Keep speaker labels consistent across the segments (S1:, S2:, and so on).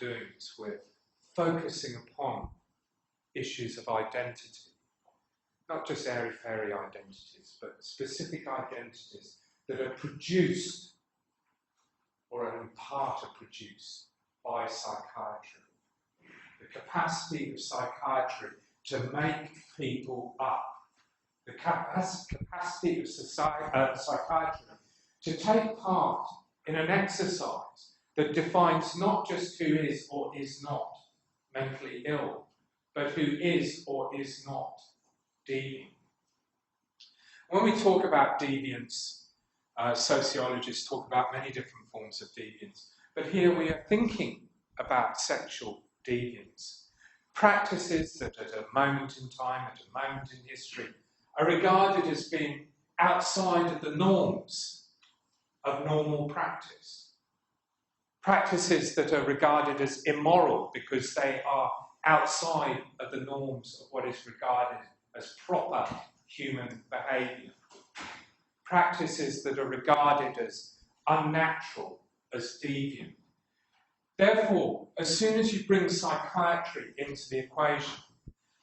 S1: we're doing is we're focusing upon issues of identity. Not just airy-fairy identities, but specific identities that are produced or are in part are produced by psychiatry. The capacity of psychiatry to make people up. The capacity of psychiatry to take part in an exercise that defines not just who is or is not mentally ill, but who is or is not deviant. When we talk about deviance, sociologists talk about many different forms of deviance, but here we are thinking about sexual deviance. Practices that at a moment in time, at a moment in history, are regarded as being outside of the norms of normal practice. Practices that are regarded as immoral because they are outside of the norms of what is regarded as proper human behaviour. Practices that are regarded as unnatural, as deviant. Therefore, as soon as you bring psychiatry into the equation,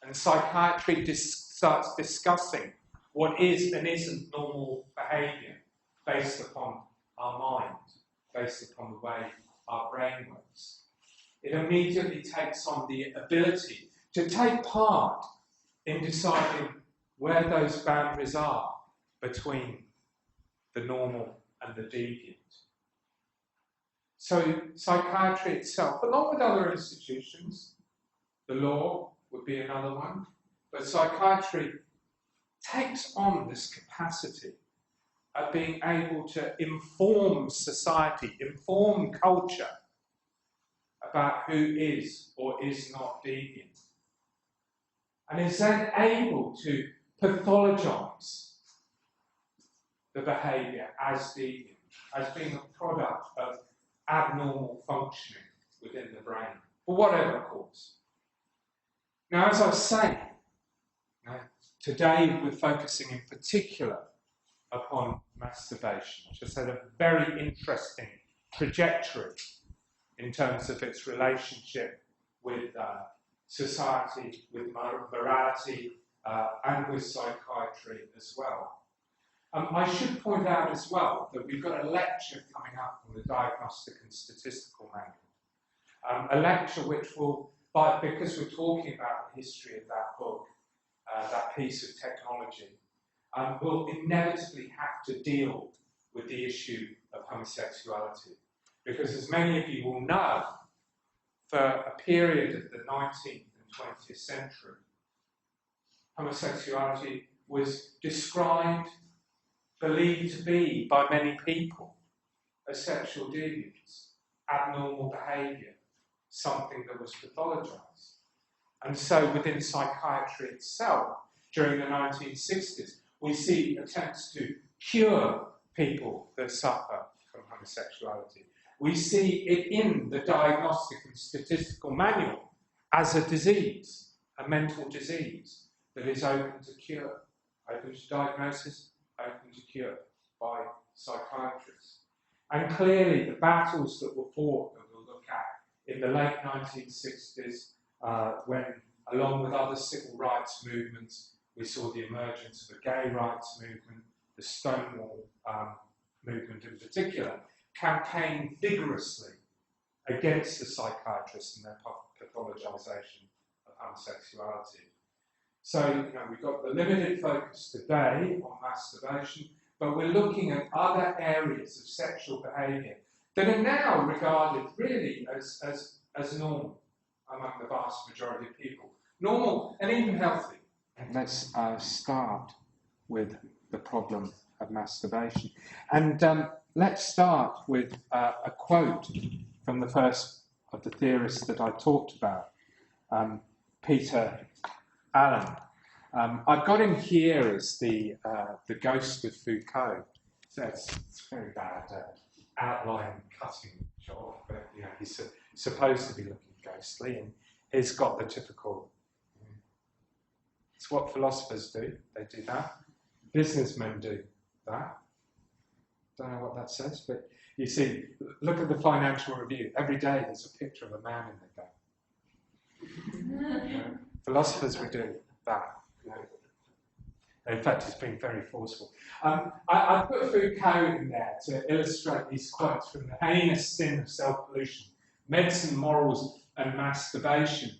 S1: and psychiatry starts discussing what is and isn't normal behaviour based upon our mind, based upon the way our brain works, it immediately takes on the ability to take part in deciding where those boundaries are between the normal and the deviant. So psychiatry itself, along with other institutions, the law would be another one, but psychiatry takes on this capacity of being able to inform society, inform culture about who is or is not deviant, and is then able to pathologise the behaviour as deviant, as being a product of abnormal functioning within the brain, for whatever cause. Now, as I say, today we're focusing in particular upon masturbation, which has had a very interesting trajectory in terms of its relationship with society, with morality, and with psychiatry as well. I should point out as well that we've got a lecture coming up on the Diagnostic and Statistical Manual. A lecture which will, because we're talking about the history of that book, that piece of technology, will inevitably have to deal with the issue of homosexuality. Because as many of you will know, for a period of the 19th and 20th century, homosexuality was described, believed to be by many people as sexual deviance, abnormal behaviour, something that was pathologized. And so within psychiatry itself, during the 1960s, we see attempts to cure people that suffer from homosexuality. We see it in the Diagnostic and Statistical Manual as a disease, a mental disease that is open to cure, open to diagnosis, open to cure by psychiatrists. And clearly the battles that were fought, that we'll look at in the late 1960s, when, along with other civil rights movements, we saw the emergence of a gay rights movement, the Stonewall movement in particular, campaigned vigorously against the psychiatrists and their pathologisation of homosexuality. So, we've got the limited focus today on masturbation, but we're looking at other areas of sexual behaviour that are now regarded really as normal among the vast majority of people. Normal and even healthy. Let's start with the problem of masturbation. And let's start with a quote from the first of the theorists that I talked about, Peter Allen. I've got him here as the ghost of Foucault. So it's a very bad outline cutting job, but he's supposed to be looking ghostly, and he's got the typical. It's what philosophers do. They do that. Businessmen do that. Don't know what that says, but You see, look at the Financial Review. Every day there's a picture of a man in the game. Philosophers would do that. In fact, it's been very forceful. I put Foucault in there to illustrate these quotes from The Heinous Sin of Self-Pollution, Medicine, Morals and Masturbation,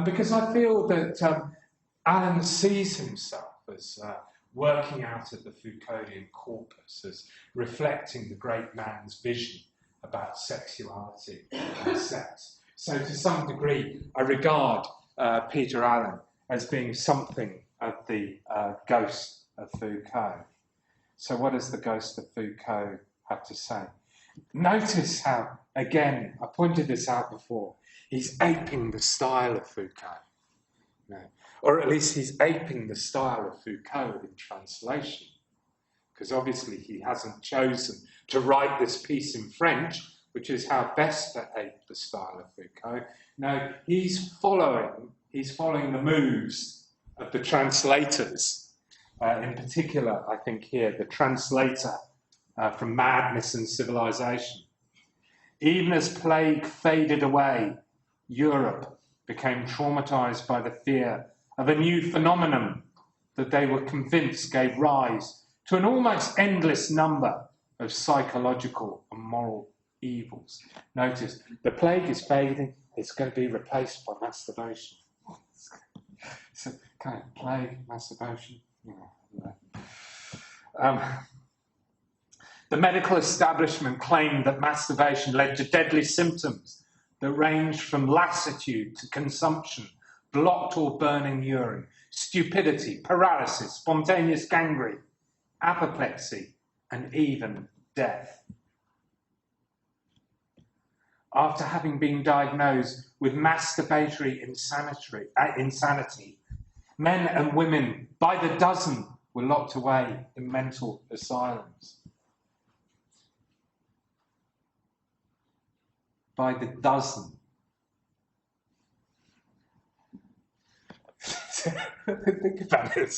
S1: because I feel that Alan sees himself as working out of the Foucauldian corpus, as reflecting the great man's vision about sexuality and sex. So to some degree, I regard Peter Allen as being something of the ghost of Foucault. So what does the ghost of Foucault have to say? Notice how, again, I pointed this out before, he's aping the style of Foucault. No. Or at least he's aping the style of Foucault in translation, because obviously he hasn't chosen to write this piece in French, which is how best to ape the style of Foucault. No, he's following the moves of the translators. In particular, I think here, the translator from Madness and Civilization. Even as plague faded away, Europe became traumatized by the fear of a new phenomenon that they were convinced gave rise to an almost endless number of psychological and moral evils. Notice, the plague is fading, it's going to be replaced by masturbation. So, kind of plague, masturbation. The medical establishment claimed that masturbation led to deadly symptoms that ranged from lassitude to consumption, blocked or burning urine, stupidity, paralysis, spontaneous gangrene, apoplexy, and even death. After having been diagnosed with masturbatory insanity, men and women by the dozen were locked away in mental asylums. By the dozen. Think about it.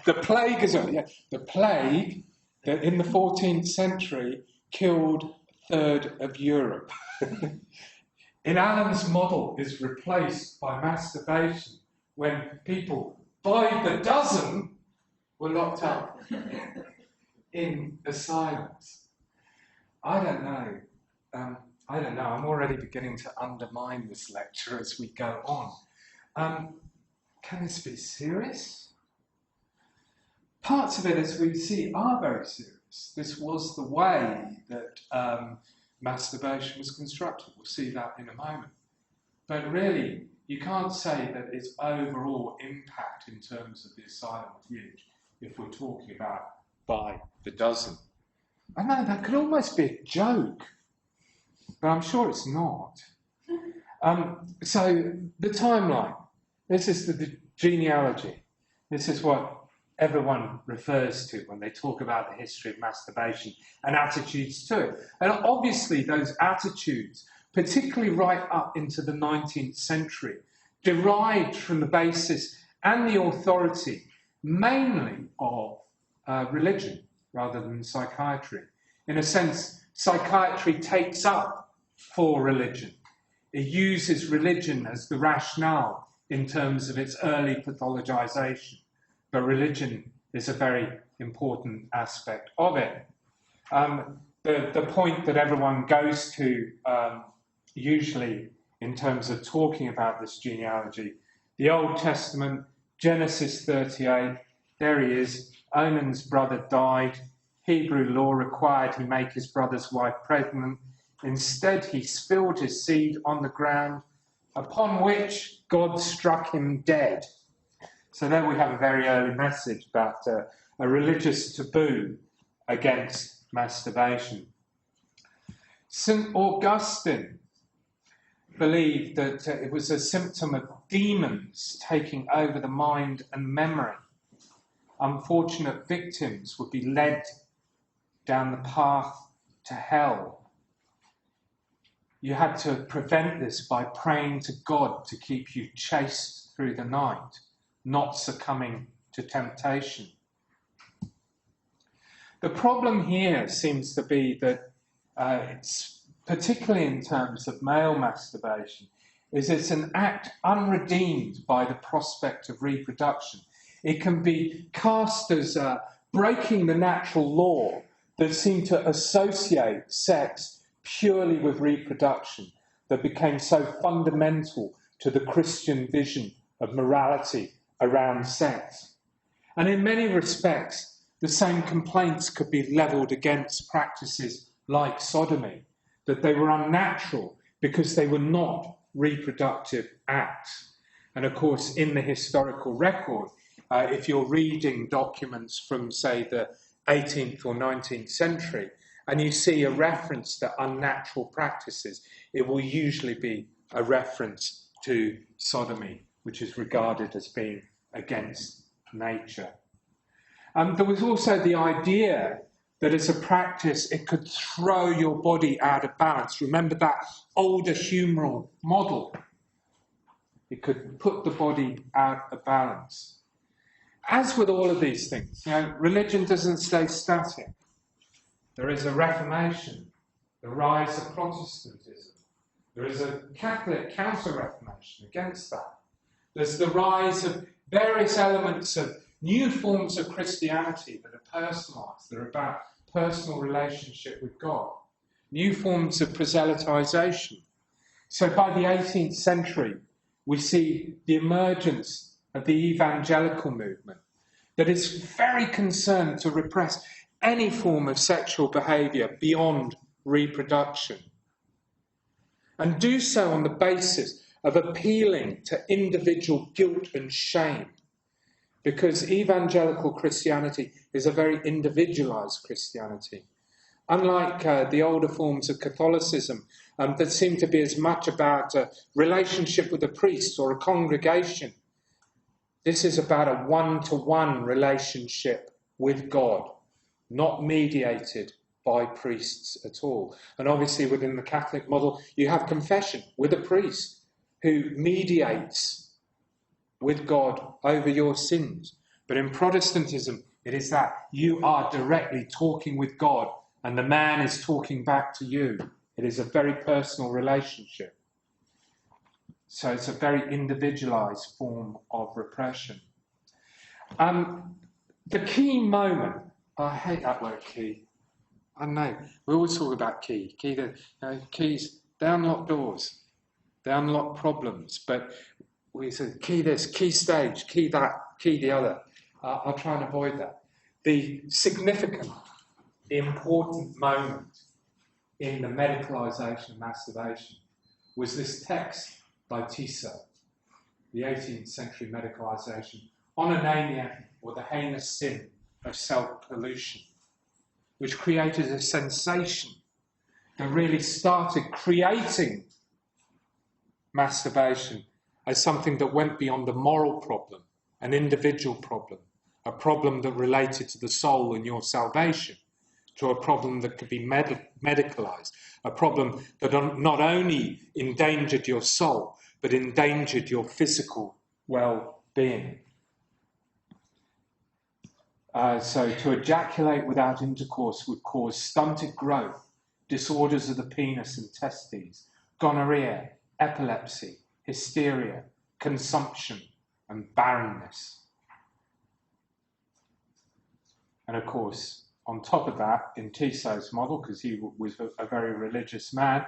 S1: The plague is the plague that in the 14th century killed a third of Europe. In Allen's model is replaced by masturbation when people by the dozen were locked up in asylums. I don't know. I'm already beginning to undermine this lecture as we go on. Can this be serious? Parts of it, as we see, are very serious. This was the way that masturbation was constructed. We'll see that in a moment. But really, you can't say that its overall impact in terms of the asylum was huge if we're talking about by the dozen. I know, that could almost be a joke, but I'm sure it's not. So the timeline, this is the genealogy. This is what everyone refers to when they talk about the history of masturbation and attitudes to it. And obviously those attitudes, particularly right up into the 19th century, derived from the basis and the authority mainly of religion rather than psychiatry. In a sense, psychiatry takes up for religion. It uses religion as the rationale in terms of its early pathologization, but religion is a very important aspect of it. The point that everyone goes to usually in terms of talking about this genealogy, the Old Testament, Genesis 38, there he is, Onan's brother died, Hebrew law required he make his brother's wife pregnant. Instead, he spilled his seed on the ground, upon which God struck him dead. So there we have a very early message about a religious taboo against masturbation. St. Augustine believed that it was a symptom of demons taking over the mind and memory. Unfortunate victims would be led down the path to hell. You had to prevent this by praying to God to keep you chaste through the night, not succumbing to temptation. The problem here seems to be that it's particularly in terms of male masturbation, is it's an act unredeemed by the prospect of reproduction. It can be cast as breaking the natural law that seemed to associate sex purely with reproduction, that became so fundamental to the Christian vision of morality around sex. And in many respects, the same complaints could be levelled against practices like sodomy, that they were unnatural because they were not reproductive acts. And of course, in the historical record, if you're reading documents from, say, the 18th or 19th century, and you see a reference to unnatural practices, it will usually be a reference to sodomy, which is regarded as being against nature. There was also the idea that as a practice, it could throw your body out of balance. Remember that older humoral model? It could put the body out of balance. As with all of these things, religion doesn't stay static. There is a Reformation, the rise of Protestantism. There is a Catholic counter-Reformation against that. There's the rise of various elements of new forms of Christianity that are personalised, that are about personal relationship with God. New forms of proselytization. So by the 18th century, we see the emergence of the evangelical movement that is very concerned to repress any form of sexual behaviour beyond reproduction, and do so on the basis of appealing to individual guilt and shame, because evangelical Christianity is a very individualised Christianity. Unlike the older forms of Catholicism that seem to be as much about a relationship with a priest or a congregation, this is about a one-to-one relationship with God, not mediated by priests at all. And obviously within the Catholic model, you have confession with a priest who mediates with God over your sins. But in Protestantism, it is that you are directly talking with God and the man is talking back to you. It is a very personal relationship. So it's a very individualised form of repression. The key moment, I hate that word key. I know, we always talk about key. Keys, they unlock doors, they unlock problems, but we say key this, key stage, key that, key the other. I'll try and avoid that. The significant, the important moment in the medicalisation of masturbation was this text by Tissot, the 18th century medicalisation, on anemia, or the heinous sin of self-pollution, which created a sensation that really started creating masturbation as something that went beyond a moral problem, an individual problem, a problem that related to the soul and your salvation, to a problem that could be medicalised, a problem that not only endangered your soul, but endangered your physical well-being. So to ejaculate without intercourse would cause stunted growth, disorders of the penis and testes, gonorrhea, epilepsy, hysteria, consumption, and barrenness. And of course, on top of that, in Tissot's model, because he was a very religious man,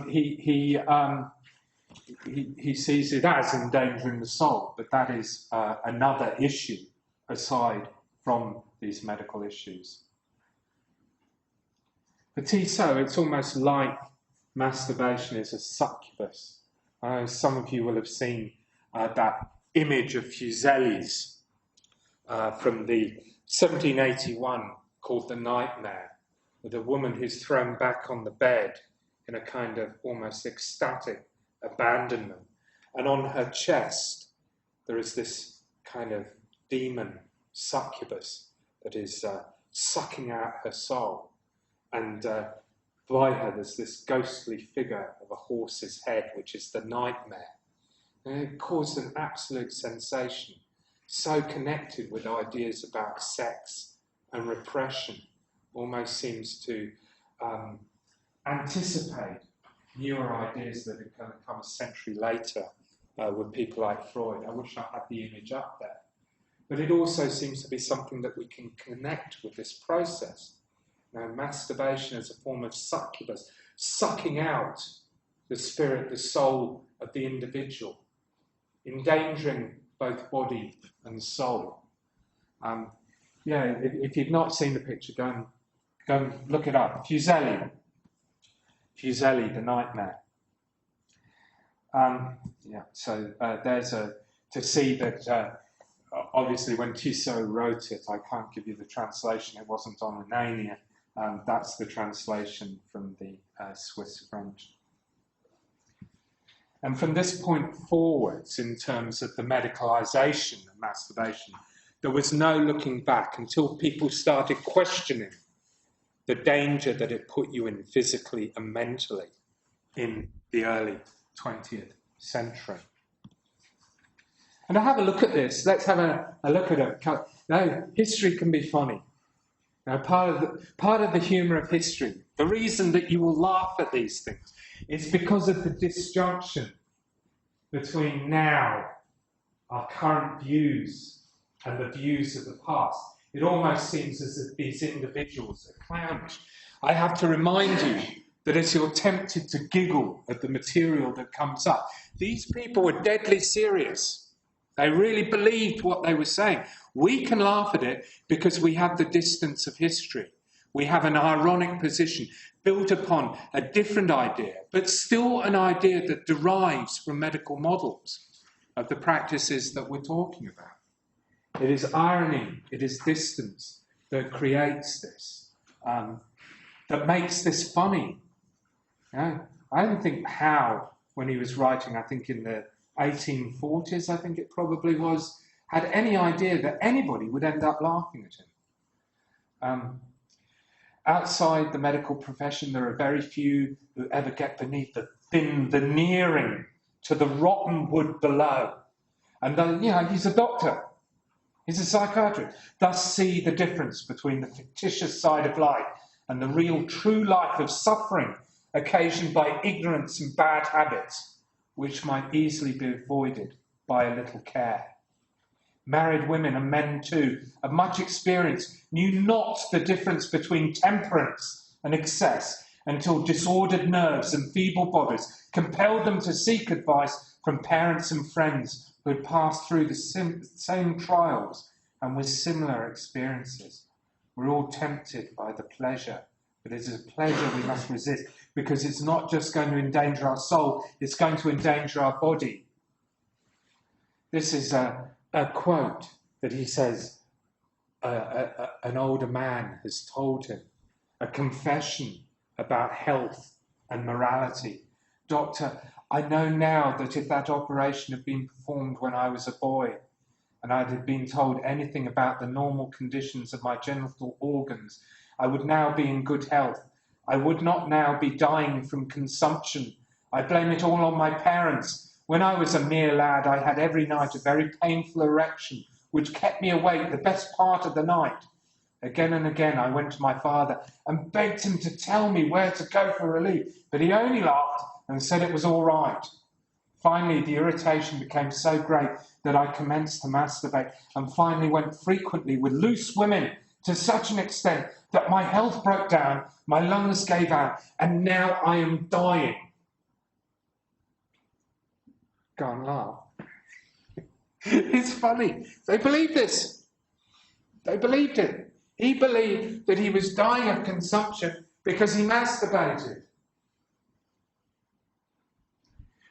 S1: he sees it as endangering the soul, but that is another issue aside from these medical issues. For Tissot, it's almost like masturbation is a succubus. Some of you will have seen that image of Fuseli's from the 1781 called The Nightmare, with a woman who's thrown back on the bed in a kind of almost ecstatic abandonment. And on her chest, there is this kind of demon succubus that is sucking out her soul. And by her, there's this ghostly figure of a horse's head, which is the nightmare. And it caused an absolute sensation, so connected with ideas about sex and repression, almost seems to anticipate newer ideas that are going to come a century later with people like Freud. I wish I had the image up there. But it also seems to be something that we can connect with this process. Now, masturbation as a form of succubus, sucking out the spirit, the soul of the individual, endangering both body and soul. If you've not seen the picture, go and look it up. Fuseli, the nightmare. There's to see that. Obviously, when Tissot wrote it, I can't give you the translation. It wasn't on Renania. That's the translation from the Swiss French. And from this point forwards, in terms of the medicalisation of masturbation, there was no looking back until people started questioning the danger that it put you in physically and mentally in the early 20th century. And to have a look at this, let's have a look at it. Now, history can be funny. Now, part of the humour of history, the reason that you will laugh at these things, is because of the disjunction between now, our current views, and the views of the past. It almost seems as if these individuals are clownish. I have to remind you that as you're tempted to giggle at the material that comes up, these people were deadly serious. They really believed what they were saying. We can laugh at it because we have the distance of history. We have an ironic position built upon a different idea, but still an idea that derives from medical models of the practices that we're talking about. It is irony, it is distance that creates this, that makes this funny. I don't think Howe, when he was writing, I think in the 1840s, I think it probably was, had any idea that anybody would end up laughing at him. Outside the medical profession, there are very few who ever get beneath the thin veneering to the rotten wood below. And he's a doctor, he's a psychiatrist, thus see the difference between the fictitious side of life and the real true life of suffering occasioned by ignorance and bad habits, which might easily be avoided by a little care. Married women and men too, of much experience, knew not the difference between temperance and excess until disordered nerves and feeble bodies compelled them to seek advice from parents and friends who had passed through the same trials and with similar experiences. We're all tempted by the pleasure, but it is a pleasure we must resist because it's not just going to endanger our soul, it's going to endanger our body. This is a quote that he says an older man has told him, a confession about health and morality. Doctor, I know now that if that operation had been performed when I was a boy and I had been told anything about the normal conditions of my genital organs, I would now be in good health. I would not now be dying from consumption. I blame it all on my parents. When I was a mere lad, I had every night a very painful erection, which kept me awake the best part of the night. Again and again I went to my father and begged him to tell me where to go for relief, but he only laughed and said it was all right. Finally, the irritation became so great that I commenced to masturbate and finally went frequently with loose women to such an extent that my health broke down, my lungs gave out, and now I am dying. Go and laugh. It's funny. They believed this. They believed it. He believed that he was dying of consumption because he masturbated.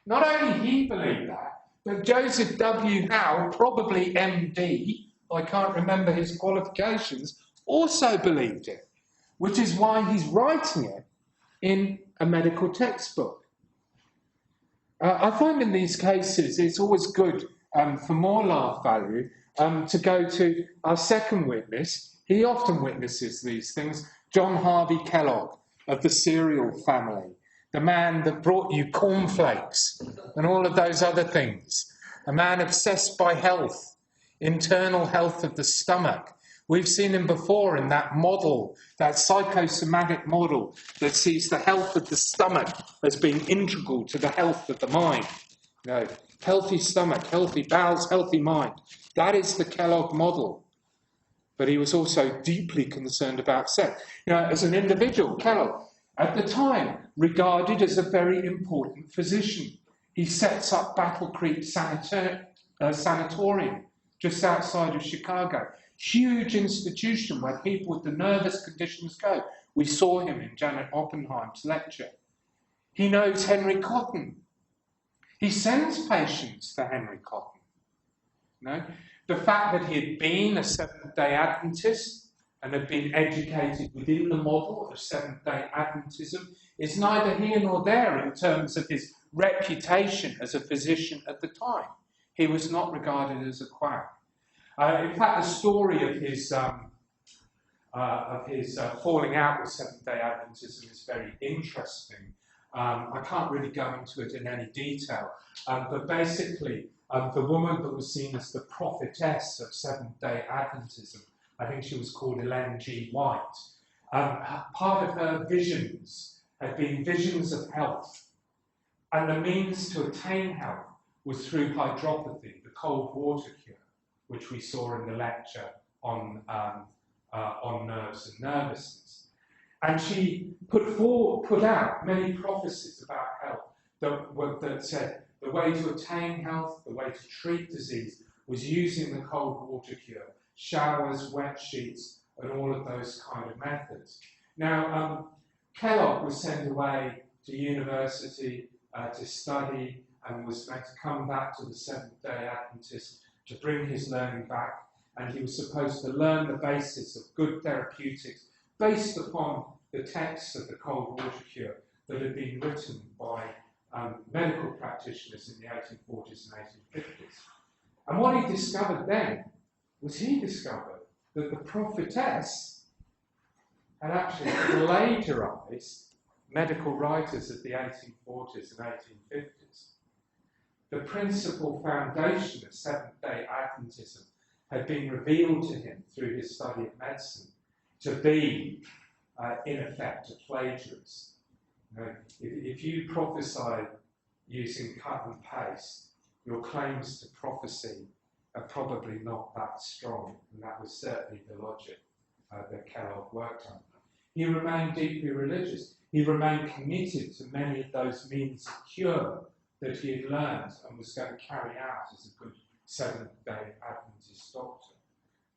S1: Not only he believed that, but Joseph W. Howe, probably MD, I can't remember his qualifications, also believed it, which is why he's writing it in a medical textbook. I find in these cases it's always good, for more laugh value, to go to our second witness. He often witnesses these things, John Harvey Kellogg of the cereal family, the man that brought you cornflakes and all of those other things, a man obsessed by health, internal health of the stomach, We've seen him before in that model, that psychosomatic model that sees the health of the stomach as being integral to the health of the mind. You know, healthy stomach, healthy bowels, healthy mind. That is the Kellogg model. But he was also deeply concerned about sex. You know, as an individual, Kellogg, at the time, regarded as a very important physician. He sets up Battle Creek Sanatorium just outside of Chicago. Huge institution where people with the nervous conditions go. We saw him in Janet Oppenheim's lecture. He knows Henry Cotton. He sends patients to Henry Cotton. No? The fact that he had been a Seventh-day Adventist and had been educated within the model of Seventh-day Adventism is neither here nor there in terms of his reputation as a physician at the time. He was not regarded as a quack. In fact, the story of his falling out with Seventh-day Adventism is very interesting. I can't really go into it in any detail, but basically, the woman that was seen as the prophetess of Seventh-day Adventism, I think she was called Ellen G. White, part of her visions had been visions of health, and the means to attain health was through hydropathy, the cold water cure, which we saw in the lecture on nerves and nervousness. And she put out many prophecies about health that said the way to attain health, the way to treat disease, was using the cold water cure, showers, wet sheets, and all of those kind of methods. Now, Kellogg was sent away to university to study and was meant to come back to the Seventh-day Adventist to bring his learning back, and he was supposed to learn the basis of good therapeutics based upon the texts of the cold water cure that had been written by medical practitioners in the 1840s and 1850s. And what he discovered then was he discovered that the prophetess had actually plagiarized medical writers of the 1840s and 1850s. The principal foundation of Seventh-day Adventism had been revealed to him through his study of medicine to be, in effect, a plagiarist. You know, if you prophesy using cut and paste, your claims to prophecy are probably not that strong, and that was certainly the logic that Kellogg worked on. He remained deeply religious. He remained committed to many of those means of cure that he had learned and was going to carry out as a good Seventh-day Adventist doctor.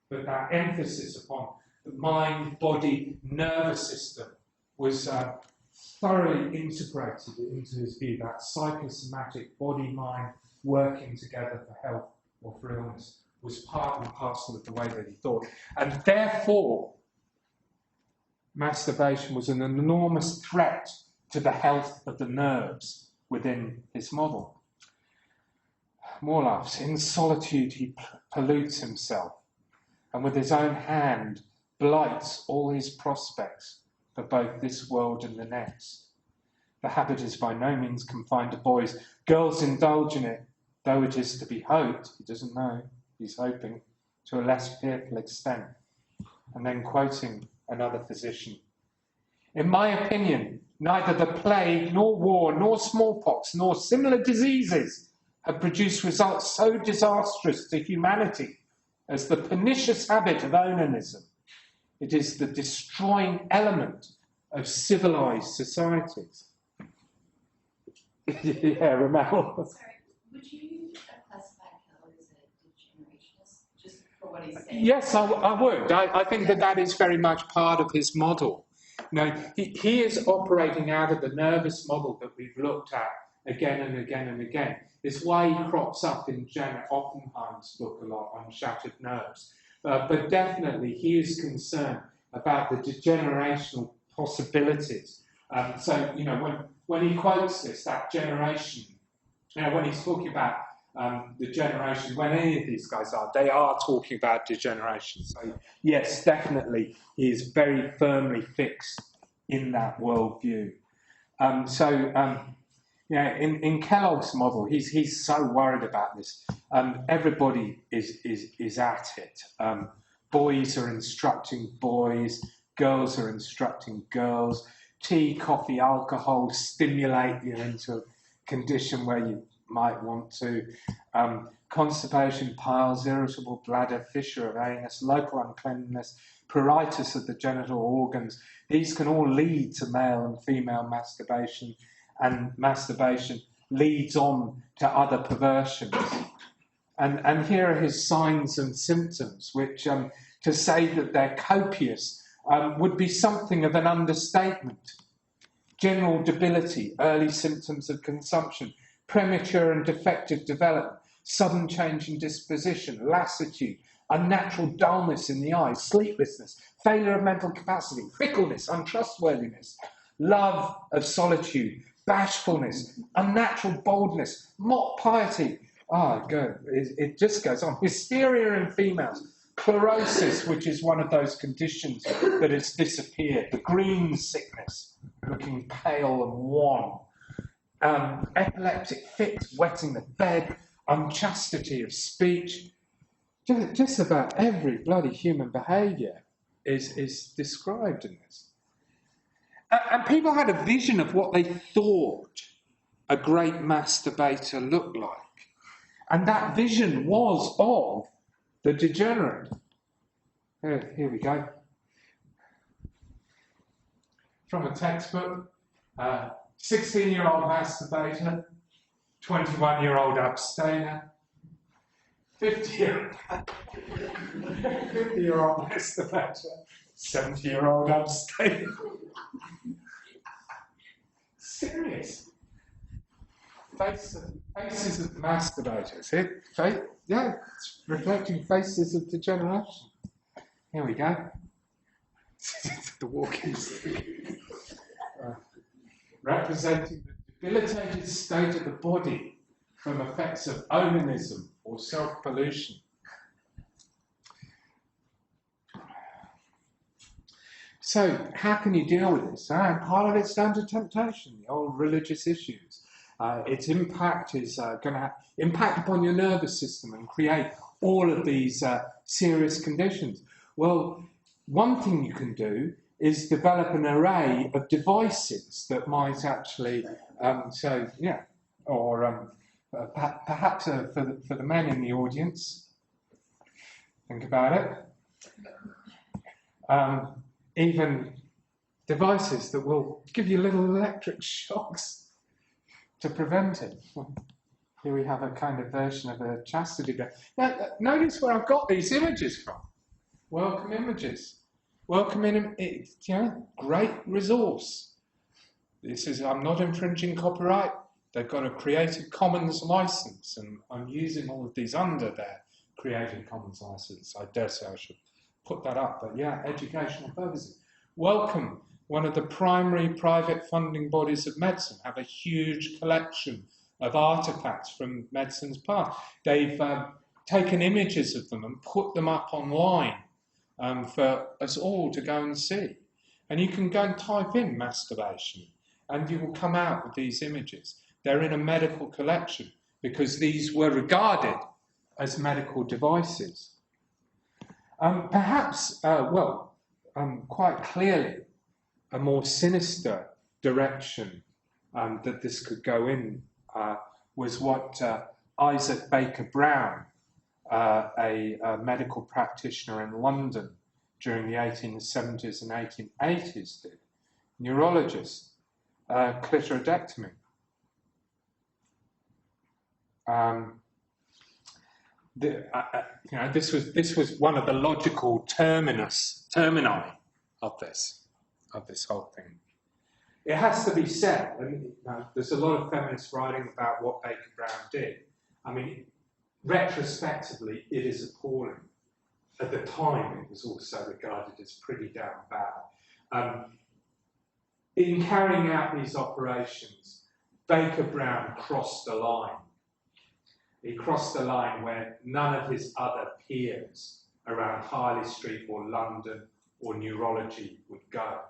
S1: But that emphasis upon the mind, body, nervous system was thoroughly integrated into his view, that psychosomatic body-mind working together for health or for illness was part and parcel of the way that he thought. And therefore, masturbation was an enormous threat to the health of the nerves within his model. More laughs. In solitude, he pollutes himself, and with his own hand blights all his prospects for both this world and the next. The habit is by no means confined to boys. Girls indulge in it, though it is to be hoped, he doesn't know, he's hoping, to a less fearful extent. And then quoting another physician, in my opinion, neither the plague, nor war, nor smallpox, nor similar diseases have produced results so disastrous to humanity as the pernicious habit of onanism. It is the destroying element of civilized societies. Yeah, Ramel.
S2: Sorry, would you classify Kellogg as a degenerationist, just for what he's saying?
S1: Yes, I would. I think that is very much part of his model. Now, he is operating out of the nervous model that we've looked at again and again and again. It's why he crops up in Janet Oppenheim's book a lot on shattered nerves. But definitely he is concerned about the degenerational possibilities. So, you know, when he quotes this, that generation, you know, when he's talking about the generation, when any of these guys are, they are talking about degeneration. So, yes, definitely, he is very firmly fixed in that worldview. Yeah, in Kellogg's model, he's so worried about this. Everybody is at it. boys are instructing boys, girls are instructing girls. Tea, coffee, alcohol stimulate you into a condition where you might want to. Constipation, piles, irritable bladder, fissure of anus, local uncleanness, pruritus of the genital organs. These can all lead to male and female masturbation, and masturbation leads on to other perversions. And here are his signs and symptoms, which to say that they're copious would be something of an understatement. General debility, early symptoms of consumption, premature and defective development, sudden change in disposition, lassitude, unnatural dullness in the eyes, sleeplessness, failure of mental capacity, fickleness, untrustworthiness, love of solitude, bashfulness, unnatural boldness, mock piety. It just goes on. Hysteria in females, chlorosis, which is one of those conditions that has disappeared, the green sickness, looking pale and wan, epileptic fits, wetting the bed, unchastity of speech. Just about every bloody human behaviour is described in this. And people had a vision of what they thought a great masturbator looked like. And that vision was of the degenerate. Here we go. From a textbook, 16-year-old masturbator, 21-year-old abstainer, 50-year-old masturbator, 70-year-old abstainer. Serious. Faces of masturbators. It's reflecting faces of degeneration. Here we go. The walking stick. Representing the debilitated state of the body from effects of onanism or self-pollution. So, how can you deal with this? Part of it's down to temptation, the old religious issues. Its impact is going to have impact upon your nervous system and create all of these serious conditions. Well, one thing you can do is develop an array of devices that might actually, perhaps for the men in the audience, think about it, even devices that will give you little electric shocks to prevent it. Here we have a kind of version of a chastity belt. Now, notice where I've got these images from. Welcome images. Welcome in, great resource. This is, I'm not infringing copyright. They've got a Creative Commons license, and I'm using all of these under their Creative Commons license. I dare say I should put that up, but yeah, educational purposes. Welcome, one of the primary private funding bodies of medicine, have a huge collection of artifacts from medicine's past. They've taken images of them and put them up online for us all to go and see. And you can go and type in masturbation and you will come out with these images. They're in a medical collection because these were regarded as medical devices. Quite clearly, a more sinister direction that this could go in was what Isaac Baker Brown, a medical practitioner in London during the 1870s and 1880s did. Neurologist, clitoridectomy. This was one of the logical termini of this whole thing. It has to be said, and there's a lot of feminist writing about what Baker Brown did. I mean, retrospectively, it is appalling. At the time, it was also regarded as pretty damn bad. In carrying out these operations, Baker Brown crossed the line. He crossed the line where none of his other peers around Harley Street or London or neurology would go.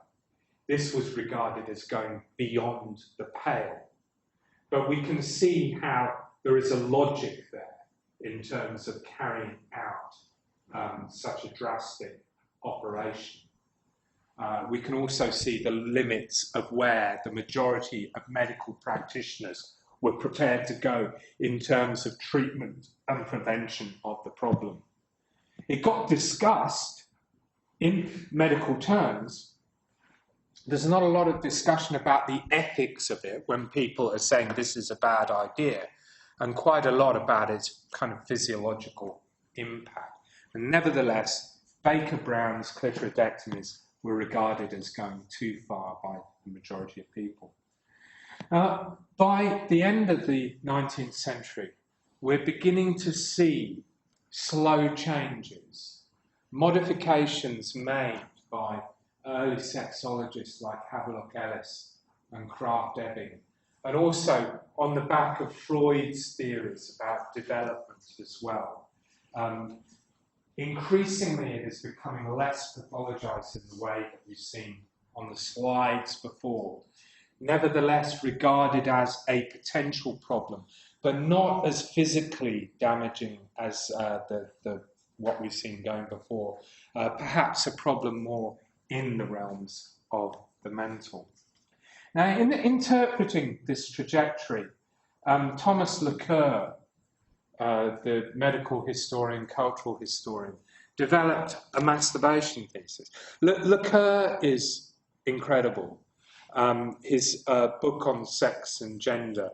S1: This was regarded as going beyond the pale. But we can see how there is a logic there in terms of carrying out such a drastic operation. We can also see the limits of where the majority of medical practitioners were prepared to go in terms of treatment and prevention of the problem. It got discussed in medical terms. There's not a lot of discussion about the ethics of it when people are saying this is a bad idea, and quite a lot about its kind of physiological impact. And nevertheless, Baker-Brown's clitoridectomies were regarded as going too far by the majority of people. By the end of the 19th century, we're beginning to see slow changes, modifications made by early sexologists like Havelock Ellis and Kraft-Ebing, and also on the back of Freud's theories about development as well. Increasingly, it is becoming less pathologized in the way that we've seen on the slides before. Nevertheless, regarded as a potential problem, but not as physically damaging as what we've seen going before. Perhaps a problem more in the realms of the mental. Now, in interpreting this trajectory, Thomas Laqueur, the medical historian, cultural historian, developed a masturbation thesis. Laqueur is incredible. His book on sex and gender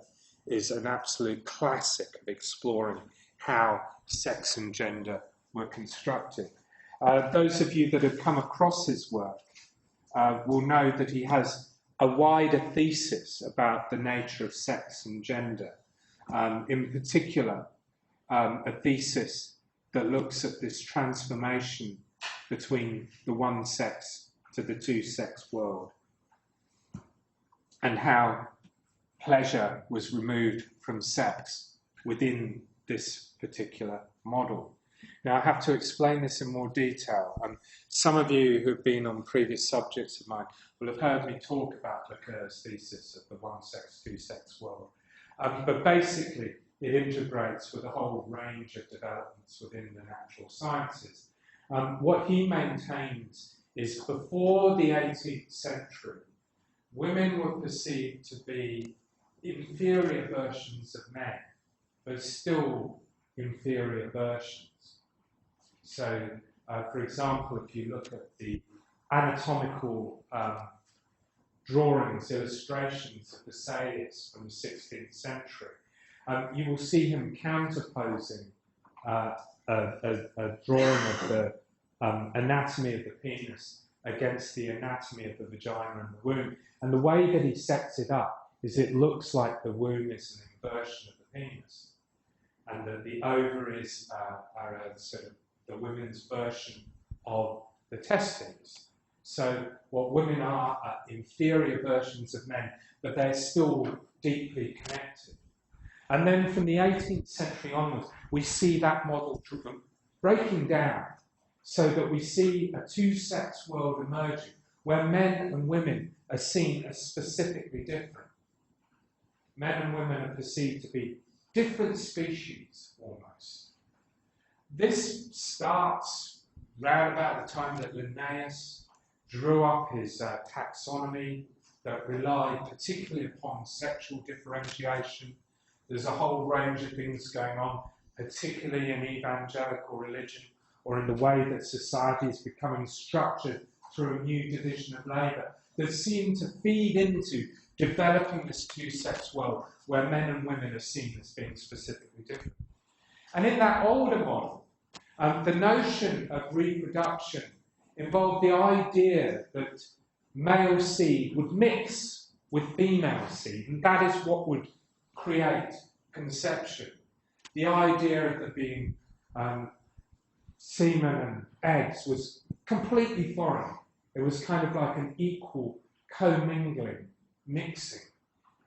S1: is an absolute classic of exploring how sex and gender were constructed. Those of you that have come across his work will know that he has a wider thesis about the nature of sex and gender. In particular, a thesis that looks at this transformation between the one sex to the two sex world, and how pleasure was removed from sex within this particular model. Now, I have to explain this in more detail. Some of you who've been on previous subjects of mine will have heard me talk about Laqueur's thesis of the one sex, two sex world. But basically, it integrates with a whole range of developments within the natural sciences. What he maintains is before the 18th century, women were perceived to be inferior versions of men, but still inferior versions. So, for example, if you look at the anatomical drawings, illustrations of Vesalius from the 16th century, you will see him counterposing a drawing of the anatomy of the penis against the anatomy of the vagina and the womb. And the way that he sets it up is it looks like the womb is an inversion of the penis, and that the ovaries are a sort of the women's version of the testes. So what women are inferior versions of men, but they're still deeply connected. And then from the 18th century onwards, we see that model breaking down so that we see a two-sex world emerging where men and women are seen as specifically different. Men and women are perceived to be different species, almost. This starts round about the time that Linnaeus drew up his taxonomy that relied particularly upon sexual differentiation. There's a whole range of things going on, particularly in evangelical religion, or in the way that society is becoming structured through a new division of labour, that seem to feed into developing this two-sex world where men and women are seen as being specifically different. And in that older model, the notion of reproduction involved the idea that male seed would mix with female seed, and that is what would create conception. The idea of there being semen and eggs was completely foreign. It was kind of like an equal commingling, mixing.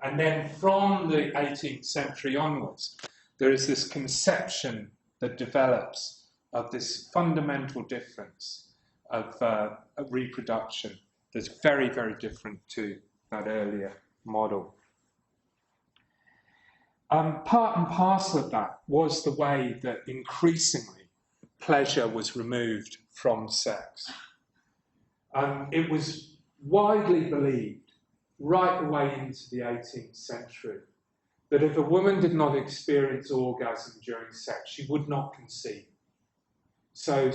S1: And then from the 18th century onwards, there is this conception that develops of this fundamental difference of reproduction that's very, very different to that earlier model. Part and parcel of that was the way that increasingly pleasure was removed from sex. It was widely believed right the way into the 18th century that if a woman did not experience orgasm during sex, she would not conceive. So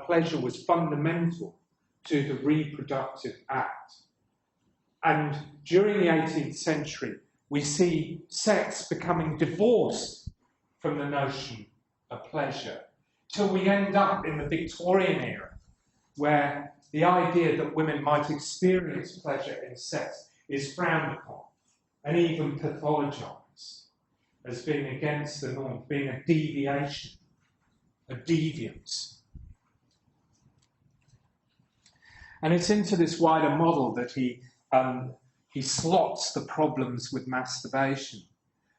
S1: pleasure was fundamental to the reproductive act. And during the 18th century, we see sex becoming divorced from the notion of pleasure, till we end up in the Victorian era, where the idea that women might experience pleasure in sex is frowned upon and even pathologised as being against the norm, being a deviation, a deviance. And it's into this wider model that he slots the problems with masturbation.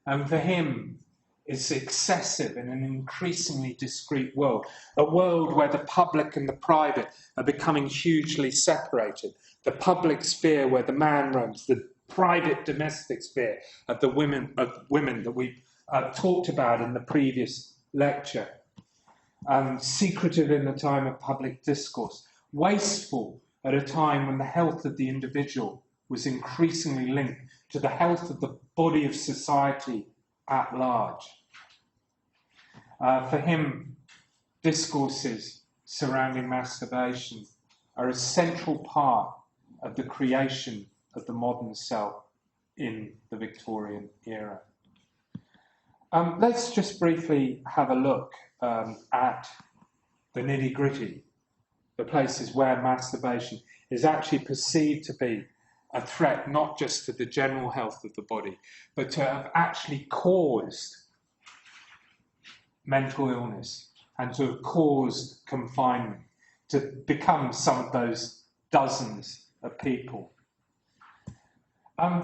S1: And for him, it's excessive in an increasingly discrete world, a world where the public and the private are becoming hugely separated. The public sphere where the man roams, the private domestic sphere of the women that we talked about in the previous lecture. Secretive in the time of public discourse, wasteful at a time when the health of the individual was increasingly linked to the health of the body of society at large. For him, discourses surrounding masturbation are a central part of the creation of the modern self in the Victorian era. Let's just briefly have a look at the nitty-gritty, the places where masturbation is actually perceived to be a threat not just to the general health of the body, but to have actually caused mental illness and to have caused confinement, to become some of those dozens of people.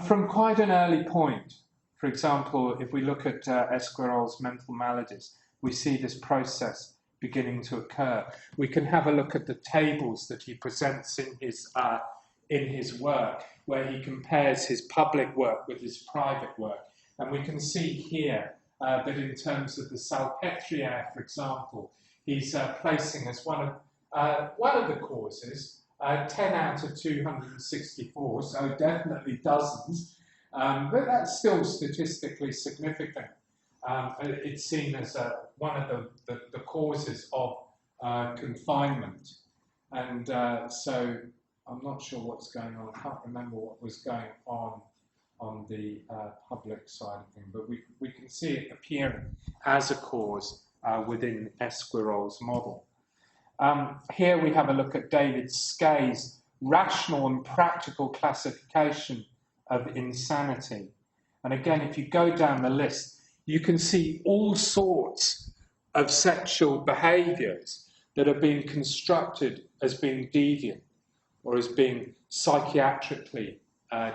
S1: From quite an early point, for example, if we look at Esquirol's mental maladies, we see this process beginning to occur. We can have a look at the tables that he presents in his work, where he compares his public work with his private work. And we can see here that in terms of the Salpêtrière, for example, he's placing as one of the causes 10 out of 264, so definitely dozens, but that's still statistically significant. It's seen as one of the causes of confinement. And so I'm not sure what's going on. I can't remember what was going on the public side of things, but we can see it appearing as a cause within Esquirol's model. Here we have a look at David Skay's rational and practical classification of insanity. And again, if you go down the list, you can see all sorts of sexual behaviours that are being constructed as being deviant or as being psychiatrically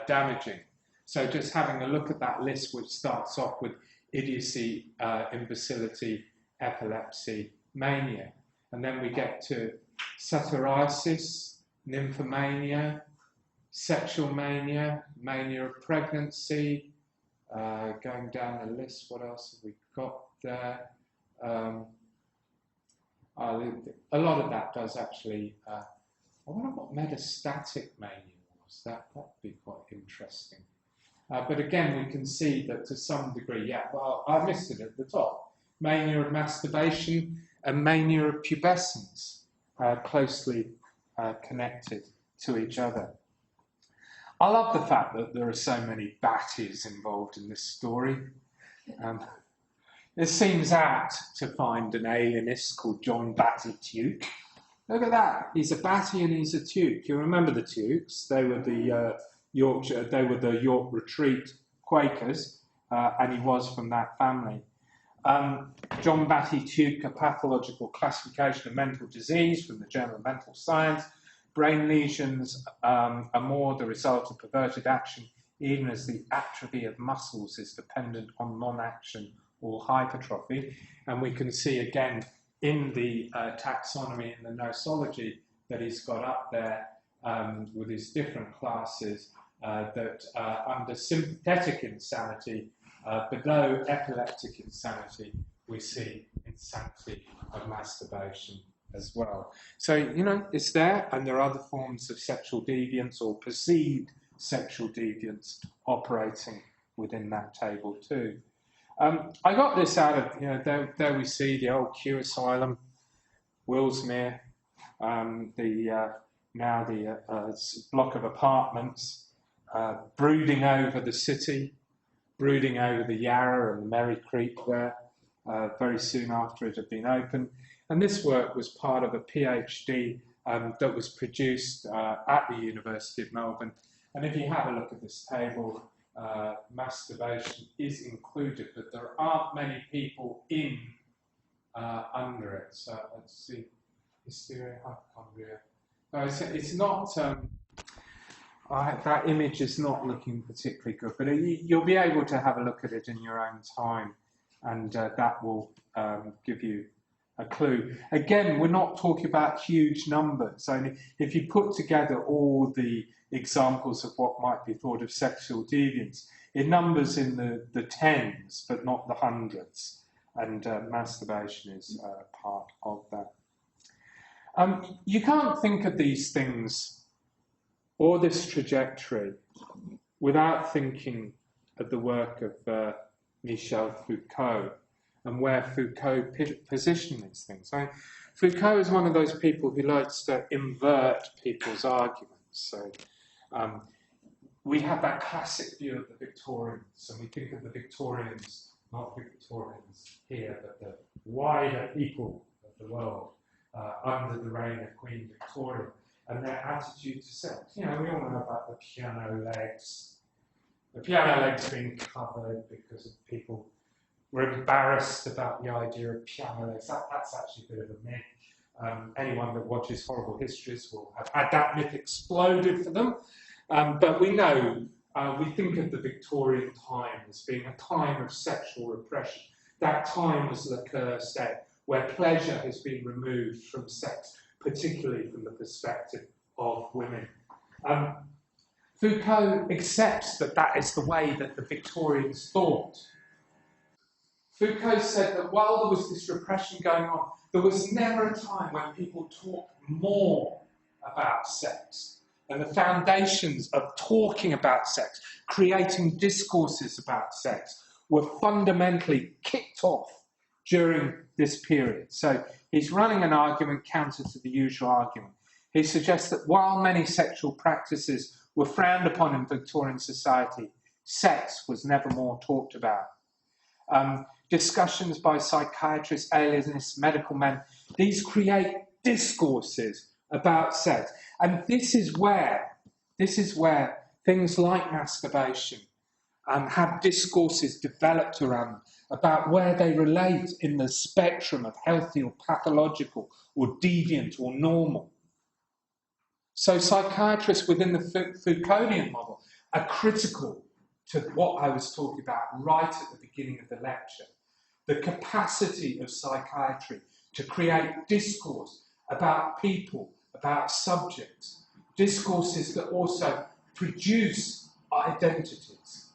S1: damaging. So just having a look at that list, which starts off with idiocy, imbecility, epilepsy, mania. And then we get to satyriasis, nymphomania, sexual mania, mania of pregnancy. Going down the list, what else have we got there? A lot of that does actually... I wonder what metastatic mania was. That'd be quite interesting. But again, we can see that to some degree, I missed it at the top. Mania of masturbation and mania of pubescence closely connected to each other. I love the fact that there are so many Batties involved in this story. It seems apt to find an alienist called John Batty Tuke. Look at that. He's a Batty and he's a Tuke. You remember the Tukes? They were the York Retreat Quakers, and he was from that family. John Batty Tuke, A Pathological Classification of Mental Disease from the Journal of Mental Science. Brain lesions are more the result of perverted action, even as the atrophy of muscles is dependent on non-action or hypertrophy. And we can see again in the taxonomy and the nosology that he's got up there with his different classes that under sympathetic insanity, below epileptic insanity, we see insanity of masturbation as well. So, you know, it's there, and there are other forms of sexual deviance or perceived sexual deviance operating within that table too. I got this out of, you know, there we see the old Kew Asylum, Willsmere, now the block of apartments, brooding over the city, brooding over the Yarra and the Merry Creek there, very soon after it had been opened. And this work was part of a PhD that was produced at the University of Melbourne. And if you have a look at this table, masturbation is included, but there aren't many people in under it. So let's see, hysteria, hypochondria. No, it's not, that image is not looking particularly good, but you'll be able to have a look at it in your own time, and that will give you a clue. Again, we're not talking about huge numbers. Only if you put together all the examples of what might be thought of sexual deviance, it numbers in the tens, but not the hundreds, and masturbation is part of that. You can't think of these things or this trajectory without thinking of the work of Michel Foucault and where Foucault positioned these things. I mean, Foucault is one of those people who likes to invert people's arguments. So we have that classic view of the Victorians, and we think of the Victorians, not Victorians here, but the wider people of the world under the reign of Queen Victoria, and their attitude to sex. You know, we all know about the piano legs. The piano legs being covered because people were embarrassed about the idea of piano legs. That's actually a bit of a myth. Anyone that watches horrible histories will have had that myth exploded for them. But we know, we think of the Victorian time as being a time of sexual repression. That time, as Lacour said, where pleasure has been removed from sex, particularly from the perspective of women. Foucault accepts that that is the way that the Victorians thought. Foucault said that while there was this repression going on, there was never a time when people talked more about sex. And the foundations of talking about sex, creating discourses about sex, were fundamentally kicked off during this period. So he's running an argument counter to the usual argument. He suggests that while many sexual practices were frowned upon in Victorian society, sex was never more talked about. Discussions by psychiatrists, alienists, medical men, these create discourses about sex. And this is where things like masturbation have discourses developed around them about where they relate in the spectrum of healthy or pathological or deviant or normal. So psychiatrists within the Foucauldian model are critical to what I was talking about right at the beginning of the lecture. The capacity of psychiatry to create discourse about people, about subjects, discourses that also produce identities.